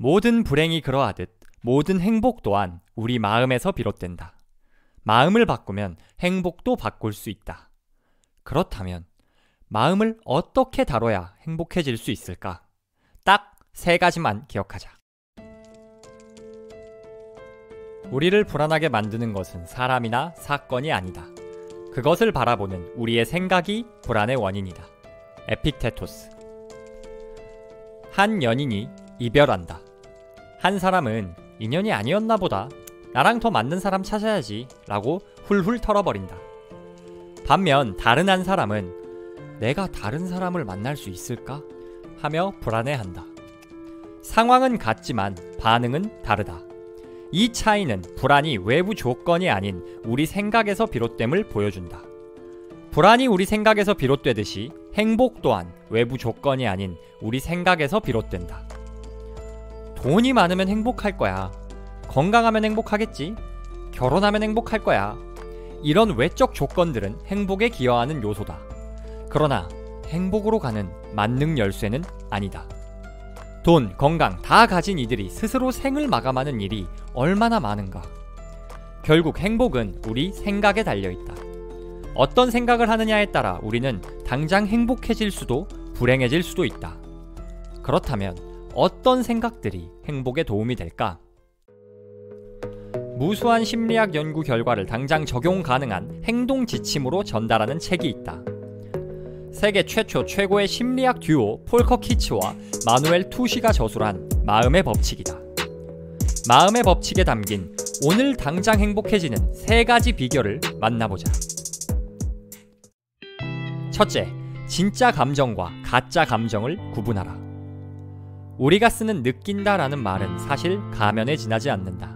모든 불행이 그러하듯 모든 행복 또한 우리 마음에서 비롯된다. 마음을 바꾸면 행복도 바꿀 수 있다. 그렇다면 마음을 어떻게 다뤄야 행복해질 수 있을까? 딱 3가지만 기억하자. 우리를 불안하게 만드는 것은 사람이나 사건이 아니다. 그것을 바라보는 우리의 생각이 불안의 원인이다. 에픽테토스. 한 연인이 이별한다. 한 사람은 인연이 아니었나 보다. 나랑 더 맞는 사람 찾아야지 라고 훌훌 털어버린다. 반면 다른 한 사람은 내가 다른 사람을 만날 수 있을까? 하며 불안해한다. 상황은 같지만 반응은 다르다. 이 차이는 불안이 외부 조건이 아닌 우리 생각에서 비롯됨을 보여준다. 불안이 우리 생각에서 비롯되듯이 행복 또한 외부 조건이 아닌 우리 생각에서 비롯된다. 돈이 많으면 행복할 거야. 건강하면 행복하겠지. 결혼하면 행복할 거야. 이런 외적 조건들은 행복에 기여하는 요소다. 그러나 행복으로 가는 만능 열쇠는 아니다. 돈, 건강 다 가진 이들이 스스로 생을 마감하는 일이 얼마나 많은가. 결국 행복은 우리 생각에 달려있다. 어떤 생각을 하느냐에 따라 우리는 당장 행복해질 수도 불행해질 수도 있다. 그렇다면 어떤 생각들이 행복에 도움이 될까? 무수한 심리학 연구 결과를 당장 적용 가능한 행동 지침으로 전달하는 책이 있다. 세계 최고의 심리학 듀오 폴커 키츠와 마누엘 투시가 저술한 마음의 법칙이다. 마음의 법칙에 담긴 오늘 당장 행복해지는 3가지 비결을 만나보자. 첫째, 진짜 감정과 가짜 감정을 구분하라. 우리가 쓰는 느낀다라는 말은 사실 가면에 지나지 않는다.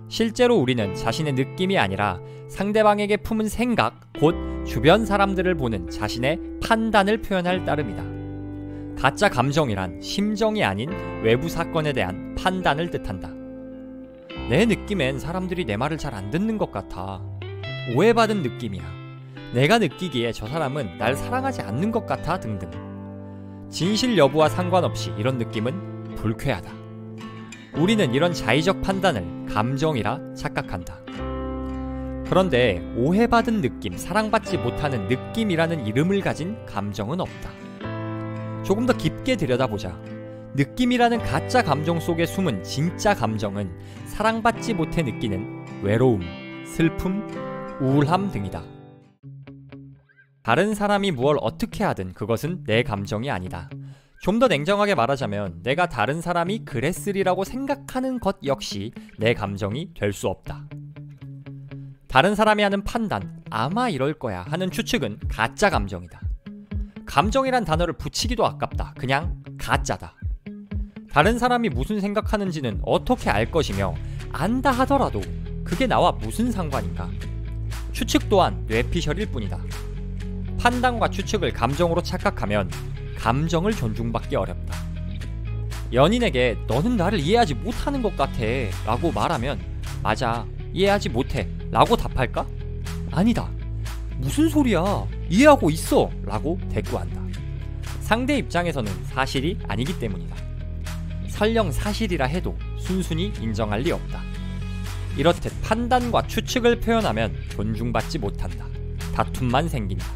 실제로 우리는 자신의 느낌이 아니라 상대방에게 품은 생각, 곧 주변 사람들을 보는 자신의 판단을 표현할 따름이다. 가짜 감정이란 심정이 아닌 외부 사건에 대한 판단을 뜻한다. 내 느낌엔 사람들이 내 말을 잘 안 듣는 것 같아. 오해받은 느낌이야. 내가 느끼기에 저 사람은 날 사랑하지 않는 것 같아 등등. 진실 여부와 상관없이 이런 느낌은 불쾌하다. 우리는 이런 자의적 판단을 감정이라 착각한다. 그런데 오해받은 느낌, 사랑받지 못하는 느낌이라는 이름을 가진 감정은 없다. 조금 더 깊게 들여다보자. 느낌이라는 가짜 감정 속에 숨은 진짜 감정은 사랑받지 못해 느끼는 외로움, 슬픔, 우울함 등이다. 다른 사람이 무얼 어떻게 하든 그것은 내 감정이 아니다. 좀 더 냉정하게 말하자면 내가 다른 사람이 그랬으리라고 생각하는 것 역시 내 감정이 될 수 없다. 다른 사람이 하는 판단, 아마 이럴 거야 하는 추측은 가짜 감정이다. 감정이란 단어를 붙이기도 아깝다. 그냥 가짜다. 다른 사람이 무슨 생각하는지는 어떻게 알 것이며 안다 하더라도 그게 나와 무슨 상관인가. 추측 또한 뇌피셜일 뿐이다. 판단과 추측을 감정으로 착각하면 감정을 존중받기 어렵다. 연인에게 너는 나를 이해하지 못하는 것 같아 라고 말하면 맞아, 이해하지 못해 라고 답할까? 아니다, 무슨 소리야, 이해하고 있어 라고 대꾸한다. 상대 입장에서는 사실이 아니기 때문이다. 설령 사실이라 해도 순순히 인정할 리 없다. 이렇듯 판단과 추측을 표현하면 존중받지 못한다. 다툼만 생긴다.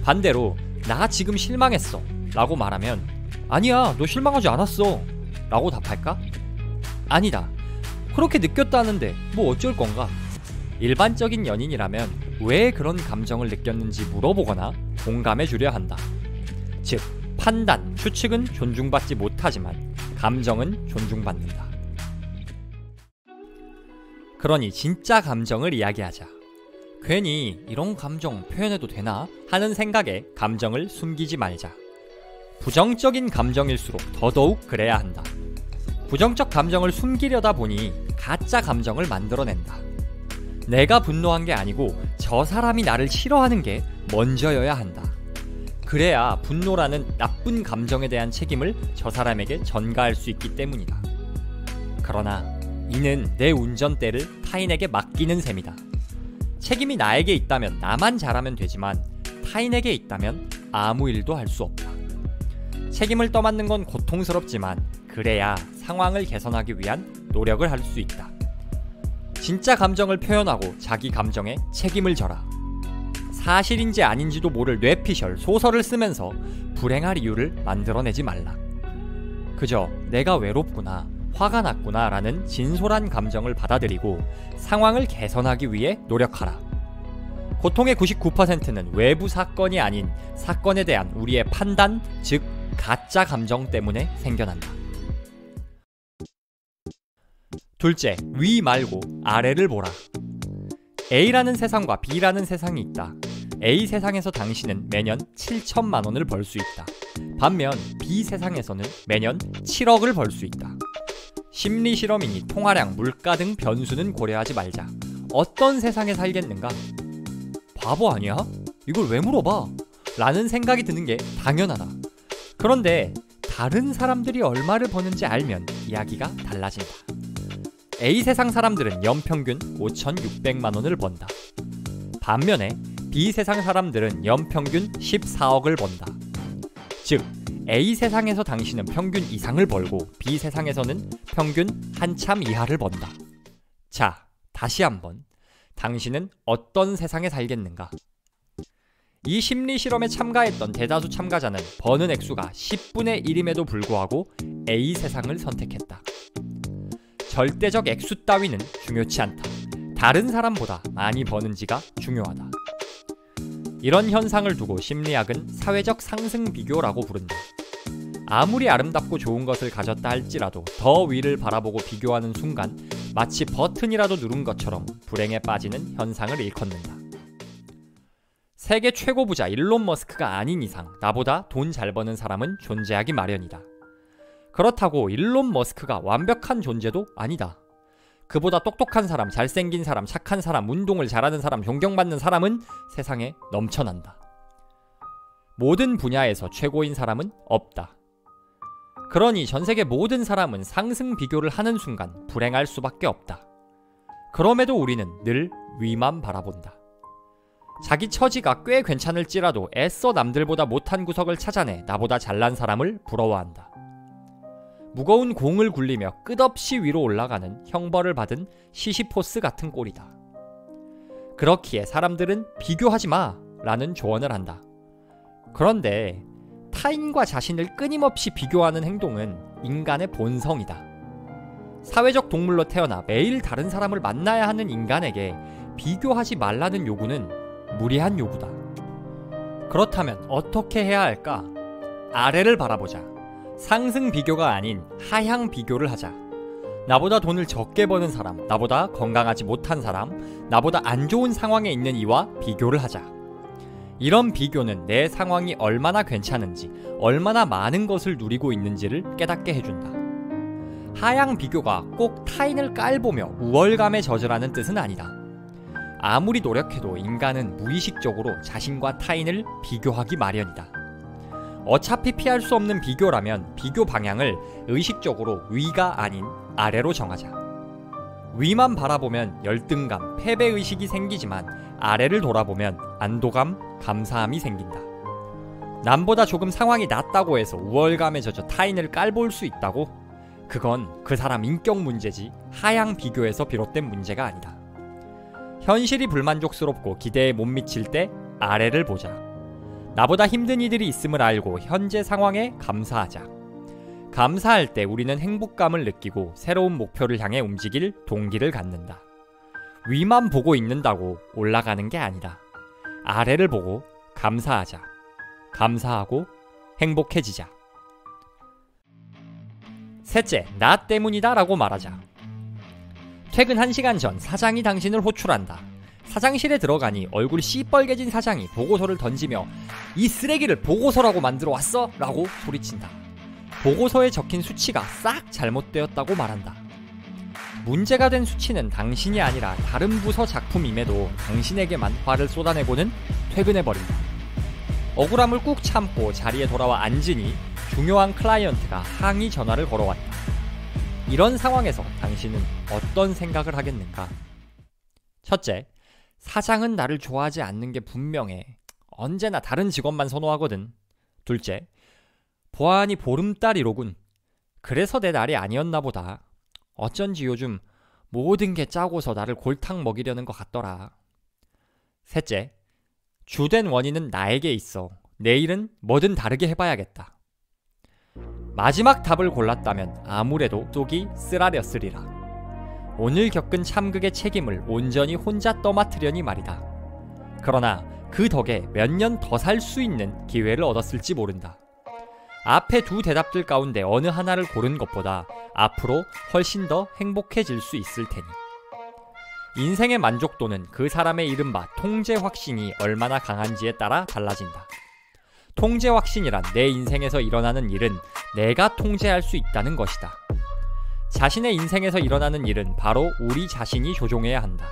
반대로 나 지금 실망했어 라고 말하면 아니야, 너 실망하지 않았어 라고 답할까? 아니다, 그렇게 느꼈다는데 뭐 어쩔 건가? 일반적인 연인이라면 왜 그런 감정을 느꼈는지 물어보거나 공감해 주려 한다. 즉, 판단, 추측은 존중받지 못하지만 감정은 존중받는다. 그러니 진짜 감정을 이야기하자. 괜히 이런 감정 표현해도 되나 하는 생각에 감정을 숨기지 말자. 부정적인 감정일수록 더더욱 그래야 한다. 부정적 감정을 숨기려다 보니 가짜 감정을 만들어낸다. 내가 분노한 게 아니고 저 사람이 나를 싫어하는 게 먼저여야 한다. 그래야 분노라는 나쁜 감정에 대한 책임을 저 사람에게 전가할 수 있기 때문이다. 그러나 이는 내 운전대를 타인에게 맡기는 셈이다. 책임이 나에게 있다면 나만 잘하면 되지만 타인에게 있다면 아무 일도 할 수 없다. 책임을 떠맡는 건 고통스럽지만 그래야 상황을 개선하기 위한 노력을 할 수 있다. 진짜 감정을 표현하고 자기 감정에 책임을 져라. 사실인지 아닌지도 모를 뇌피셜, 소설을 쓰면서 불행할 이유를 만들어내지 말라. 그저 내가 외롭구나, 화가 났구나 라는 진솔한 감정을 받아들이고 상황을 개선하기 위해 노력하라. 고통의 99%는 외부 사건이 아닌 사건에 대한 우리의 판단, 즉 가짜 감정 때문에 생겨난다. 둘째, 위 말고 아래를 보라. A라는 세상과 B라는 세상이 있다. A 세상에서 당신은 매년 7천만 원을 벌 수 있다. 반면 B 세상에서는 매년 7억을 벌 수 있다. 심리 실험이니 통화량, 물가 등 변수는 고려하지 말자. 어떤 세상에 살겠는가? 바보 아니야? 이걸 왜 물어봐? 라는 생각이 드는 게 당연하다. 그런데 다른 사람들이 얼마를 버는지 알면 이야기가 달라진다. A 세상 사람들은 연평균 5,600만 원을 번다. 반면에 B 세상 사람들은 연평균 14억을 번다. 즉 A 세상에서 당신은 평균 이상을 벌고 B 세상에서는 평균 한참 이하를 번다. 자, 다시 한번. 당신은 어떤 세상에 살겠는가? 이 심리 실험에 참가했던 대다수 참가자는 버는 액수가 10분의 1임에도 불구하고 A 세상을 선택했다. 절대적 액수 따위는 중요치 않다. 다른 사람보다 많이 버는지가 중요하다. 이런 현상을 두고 심리학은 사회적 상승 비교라고 부른다. 아무리 아름답고 좋은 것을 가졌다 할지라도 더 위를 바라보고 비교하는 순간 마치 버튼이라도 누른 것처럼 불행에 빠지는 현상을 일컫는다. 세계 최고 부자 일론 머스크가 아닌 이상 나보다 돈 잘 버는 사람은 존재하기 마련이다. 그렇다고 일론 머스크가 완벽한 존재도 아니다. 그보다 똑똑한 사람, 잘생긴 사람, 착한 사람, 운동을 잘하는 사람, 존경받는 사람은 세상에 넘쳐난다. 모든 분야에서 최고인 사람은 없다. 그러니 전세계 모든 사람은 상승 비교를 하는 순간 불행할 수밖에 없다. 그럼에도 우리는 늘 위만 바라본다. 자기 처지가 꽤 괜찮을지라도 애써 남들보다 못한 구석을 찾아내 나보다 잘난 사람을 부러워한다. 무거운 공을 굴리며 끝없이 위로 올라가는 형벌을 받은 시시포스 같은 꼴이다. 그렇기에 사람들은 비교하지 마 라는 조언을 한다. 그런데 타인과 자신을 끊임없이 비교하는 행동은 인간의 본성이다. 사회적 동물로 태어나 매일 다른 사람을 만나야 하는 인간에게 비교하지 말라는 요구는 무리한 요구다. 그렇다면 어떻게 해야 할까? 아래를 바라보자. 상승 비교가 아닌 하향 비교를 하자. 나보다 돈을 적게 버는 사람, 나보다 건강하지 못한 사람, 나보다 안 좋은 상황에 있는 이와 비교를 하자. 이런 비교는 내 상황이 얼마나 괜찮은지, 얼마나 많은 것을 누리고 있는지를 깨닫게 해준다. 하향 비교가 꼭 타인을 깔보며 우월감에 젖으라는 뜻은 아니다. 아무리 노력해도 인간은 무의식적으로 자신과 타인을 비교하기 마련이다. 어차피 피할 수 없는 비교라면 비교 방향을 의식적으로 위가 아닌 아래로 정하자. 위만 바라보면 열등감, 패배의식이 생기지만 아래를 돌아보면 안도감, 감사함이 생긴다. 남보다 조금 상황이 낫다고 해서 우월감에 젖어 타인을 깔볼 수 있다고? 그건 그 사람 인격 문제지 하향 비교에서 비롯된 문제가 아니다. 현실이 불만족스럽고 기대에 못 미칠 때 아래를 보자. 나보다 힘든 이들이 있음을 알고 현재 상황에 감사하자. 감사할 때 우리는 행복감을 느끼고 새로운 목표를 향해 움직일 동기를 갖는다. 위만 보고 있는다고 올라가는 게 아니다. 아래를 보고 감사하자. 감사하고 행복해지자. 셋째, 나 때문이다 라고 말하자. 퇴근 1시간 전 사장이 당신을 호출한다. 사장실에 들어가니 얼굴 시뻘개진 사장이 보고서를 던지며 이 쓰레기를 보고서라고 만들어 왔어? 라고 소리친다. 보고서에 적힌 수치가 싹 잘못되었다고 말한다. 문제가 된 수치는 당신이 아니라 다른 부서 작품임에도 당신에게만 화를 쏟아내고는 퇴근해버린다. 억울함을 꾹 참고 자리에 돌아와 앉으니 중요한 클라이언트가 항의 전화를 걸어왔다. 이런 상황에서 당신은 어떤 생각을 하겠는가? 첫째, 사장은 나를 좋아하지 않는 게 분명해. 언제나 다른 직원만 선호하거든. 둘째, 보아하니 보름달이로군. 그래서 내 날이 아니었나 보다. 어쩐지 요즘 모든 게 짜고서 나를 골탕 먹이려는 것 같더라. 셋째, 주된 원인은 나에게 있어. 내일은 뭐든 다르게 해봐야겠다. 마지막 답을 골랐다면 아무래도 속이 쓰라렸으리라. 오늘 겪은 참극의 책임을 온전히 혼자 떠맡으려니 말이다. 그러나 그 덕에 몇 년 더 살 수 있는 기회를 얻었을지 모른다. 앞에 두 대답들 가운데 어느 하나를 고른 것보다 앞으로 훨씬 더 행복해질 수 있을 테니. 인생의 만족도는 그 사람의 이른바 통제 확신이 얼마나 강한지에 따라 달라진다. 통제 확신이란 내 인생에서 일어나는 일은 내가 통제할 수 있다는 것이다. 자신의 인생에서 일어나는 일은 바로 우리 자신이 조종해야 한다.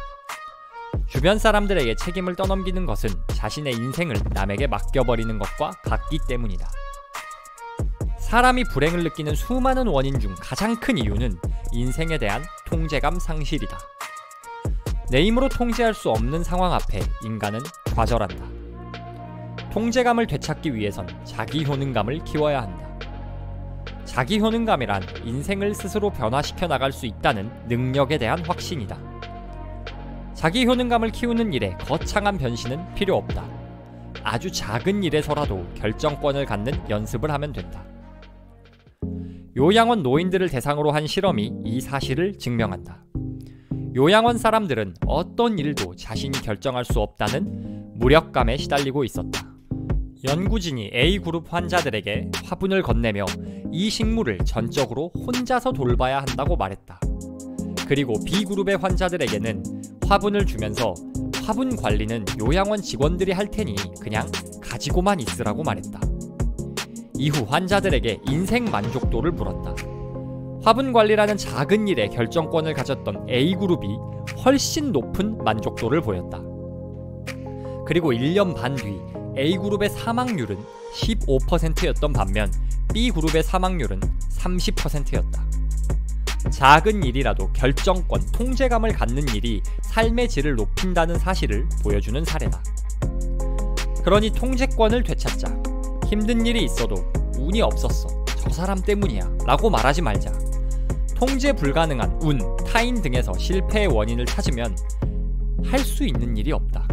주변 사람들에게 책임을 떠넘기는 것은 자신의 인생을 남에게 맡겨버리는 것과 같기 때문이다. 사람이 불행을 느끼는 수많은 원인 중 가장 큰 이유는 인생에 대한 통제감 상실이다. 내 힘으로 통제할 수 없는 상황 앞에 인간은 좌절한다. 통제감을 되찾기 위해선 자기 효능감을 키워야 한다. 자기 효능감이란 인생을 스스로 변화시켜 나갈 수 있다는 능력에 대한 확신이다. 자기 효능감을 키우는 일에 거창한 변신은 필요 없다. 아주 작은 일에서라도 결정권을 갖는 연습을 하면 된다. 요양원 노인들을 대상으로 한 실험이 이 사실을 증명한다. 요양원 사람들은 어떤 일도 자신이 결정할 수 없다는 무력감에 시달리고 있었다. 연구진이 A그룹 환자들에게 화분을 건네며 이 식물을 전적으로 혼자서 돌봐야 한다고 말했다. 그리고 B그룹의 환자들에게는 화분을 주면서 화분 관리는 요양원 직원들이 할 테니 그냥 가지고만 있으라고 말했다. 이후 환자들에게 인생 만족도를 물었다. 화분 관리라는 작은 일에 결정권을 가졌던 A그룹이 훨씬 높은 만족도를 보였다. 그리고 1년 반 뒤 A그룹의 사망률은 15%였던 반면 B그룹의 사망률은 30%였다. 작은 일이라도 결정권, 통제감을 갖는 일이 삶의 질을 높인다는 사실을 보여주는 사례다. 그러니 통제권을 되찾자. 힘든 일이 있어도 운이 없었어, 저 사람 때문이야 라고 말하지 말자. 통제 불가능한 운, 타인 등에서 실패의 원인을 찾으면 할 수 있는 일이 없다.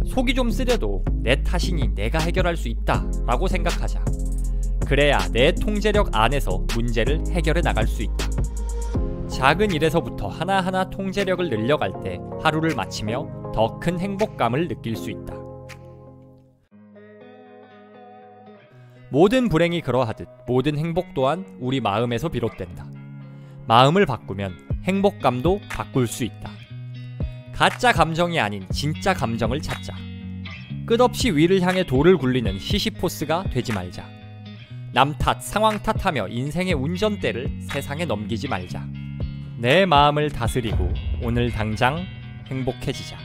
속이 좀 쓰려도 내 탓이니 내가 해결할 수 있다 라고 생각하자. 그래야 내 통제력 안에서 문제를 해결해 나갈 수 있다. 작은 일에서부터 하나하나 통제력을 늘려갈 때 하루를 마치며 더 큰 행복감을 느낄 수 있다. 모든 불행이 그러하듯 모든 행복 또한 우리 마음에서 비롯된다. 마음을 바꾸면 행복감도 바꿀 수 있다. 가짜 감정이 아닌 진짜 감정을 찾자. 끝없이 위를 향해 돌을 굴리는 시시포스가 되지 말자. 남 탓, 상황 탓하며 인생의 운전대를 세상에 넘기지 말자. 내 마음을 다스리고 오늘 당장 행복해지자.